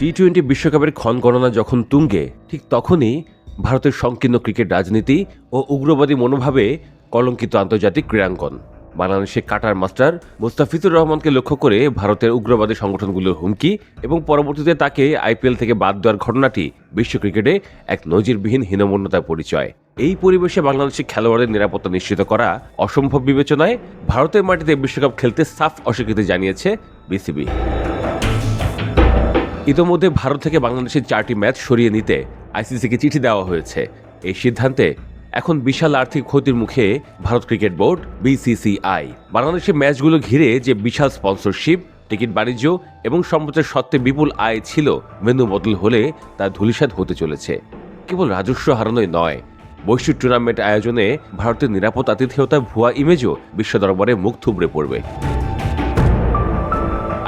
টি-20 বিশ্বকাপের ক্ষণগণনা যখন তুঙ্গে, ঠিক তখনই ভারতের সংকীর্ণ ক্রিকেট রাজনীতি ও উগ্রবাদী মনোভাবে কলঙ্কিত আন্তর্জাতিক ক্রীড়াঙ্গন। বাংলাদেশে কাটার মাস্টার মুস্তাফিজুর রহমানকে লক্ষ্য করে ভারতের উগ্রবাদী সংগঠনগুলোর হুমকি এবং পরবর্তীতে তাকে আইপিএল থেকে বাদ দেওয়ার ঘটনাটি বিশ্ব ক্রিকেটে এক নজিরবিহীন হীনমন্যতার পরিচয়। এই পরিবেশে বাংলাদেশের খেলোয়াড়দের নিরাপত্তা নিশ্চিত করা অসম্ভব বিবেচনায় ভারতের মাটিতে বিশ্বকাপ খেলতে সাফ অস্বীকৃতি জানিয়েছে বিসিবি। ইতোমধ্যে ভারত থেকে বাংলাদেশের 4টি ম্যাচ সরিয়ে নিতে আইসিসিকে চিঠি দেওয়া হয়েছে। এই সিদ্ধান্তে এখন বিশাল আর্থিক ক্ষতির মুখে ভারত ক্রিকেট বোর্ড বিসিসিআই। বাংলাদেশের ম্যাচগুলো ঘিরে যে বিশাল স্পন্সরশিপ, টিকিট বাণিজ্য এবং সম্প্রচার সত্ত্বে বিপুল আয় ছিল, ভেন্যু বদল হলে তা ধূলিসাৎ হতে চলেছে। কেবল রাজস্ব হারানোই নয়, বৈশ্বিক টুর্নামেন্ট আয়োজনে ভারতের নিরাপদ আতিথেয়তার ভুয়া ইমেজও বিশ্ব দরবারে মুখ থুবড়ে পড়বে।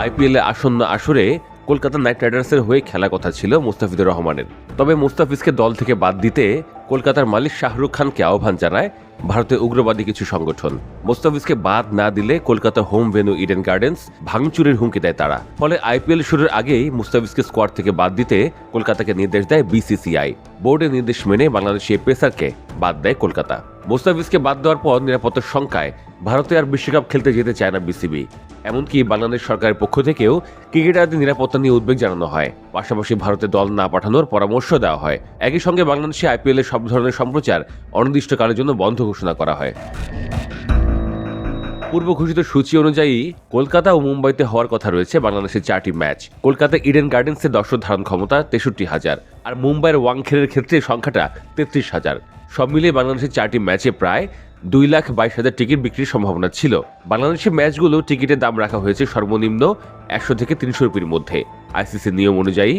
আইপিএলে আসন্ন আসরে কলকাতা নাইট রাইডার্সের হয়ে খেলা কথা ছিল মুস্তাফিজুর রহমানের। তবে মুস্তাফিজকে দল থেকে বাদ দিতে কলকাতার মালিক শাহরুখ খানকে আহ্বান জানায় ভারতের উগ্রবাদী কিছু সংগঠন। মুস্তাফিজকে বাদ না দিলে Kolkata home venue Eden gardens ভাঙচুরের হুমকি দেয় তারা। ফলে আইপিএল শুরুর আগেই মুস্তাফিজকে স্কোয়াড থেকে বাদ দিতে কলকাতাকে নির্দেশ দেয় বিসিসিআই। বোর্ডের নির্দেশ মেনে বাংলাদেশি পেসারকে বাদ দেয় কলকাতা। মুস্তাফিজকে বাদ দেওয়ার পর নিরাপত্তার শঙ্কায় ভারতে আর বিশ্বকাপ খেলতে যেতে চায় না বিসিবি। এমনকি বাংলাদেশ সরকারের পক্ষ থেকেও ক্রিকেটারদের নিরাপত্তা নিয়ে উদ্বেগ জানানো হয়। পাশাপাশি ভারতে দল না পাঠানোর পরামর্শ দেওয়া হয়। একই সঙ্গে বাংলাদেশে আইপিএলের সব ধরনের সম্প্রচার অনির্দিষ্টকালের জন্য বন্ধ ঘোষণা করা হয়। পূর্ব ঘোষিত সূচি অনুযায়ী কলকাতা ও মুম্বাইতে হওয়ার কথা রয়েছে বাংলাদেশের 4টি ম্যাচ। কলকাতা ইডেন গার্ডেন্সের দর্শক ধারণ ক্ষমতা 63,000, আর মুম্বাইয়ের ওয়াংখেড়ের ক্ষেত্রে সংখ্যাটা 33,000। সব মিলিয়ে বাংলাদেশের 4টি ম্যাচে প্রায় 2,22,000 টিকিট বিক্রির সম্ভাবনা ছিল। বাংলাদেশের ম্যাচগুলো টিকিটের দাম রাখা হয়েছে সর্বনিম্ন 100 থেকে 300 রুপির মধ্যে। আইসিসির নিয়ম অনুযায়ী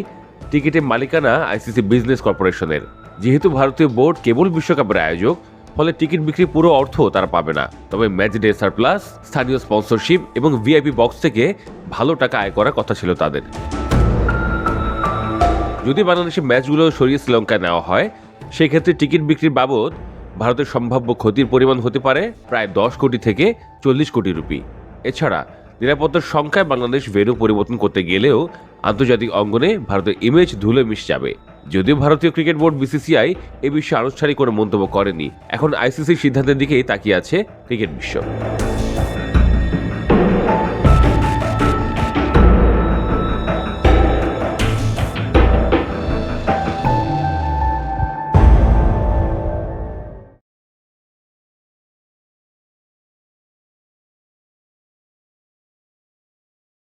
টিকিটের মালিকানা আইসিসি বিজনেস কর্পোরেশনের। যেহেতু ভারতীয় বোর্ড কেবল বিশ্বকাপের আয়োজক, ফলে টিকিট বিক্রির পুরো অর্থ তারা পাবে না। তবে ম্যাচ ডে সারপ্লাস, স্থানীয় স্পন্সরশিপ এবং ভিআইপি বক্স থেকে ভালো টাকা আয় করার কথা ছিল তাদের। যদি বাংলাদেশের ম্যাচগুলো সরিয়ে শ্রীলঙ্কায় নেওয়া হয়, সেক্ষেত্রে টিকিট বিক্রির বাবদ ভারতের সম্ভাব্য ক্ষতির পরিমাণ হতে পারে প্রায় 10 কোটি থেকে 40 কোটি রুপি। এছাড়া নিরাপত্তার সংখ্যায় বাংলাদেশ ভেন্যু পরিবর্তন করতে গেলেও আন্তর্জাতিক অঙ্গনে ভারতের ইমেজ ধুলে মিশে যাবে। যদিও ভারতীয় ক্রিকেট বোর্ড বিসিসিআই এ বিষয়ে আনুষ্ঠানিক কোনো মন্তব্য করেনি। এখন আইসিসির সিদ্ধান্তের দিকেই তাকিয়ে আছে ক্রিকেট বিশ্ব।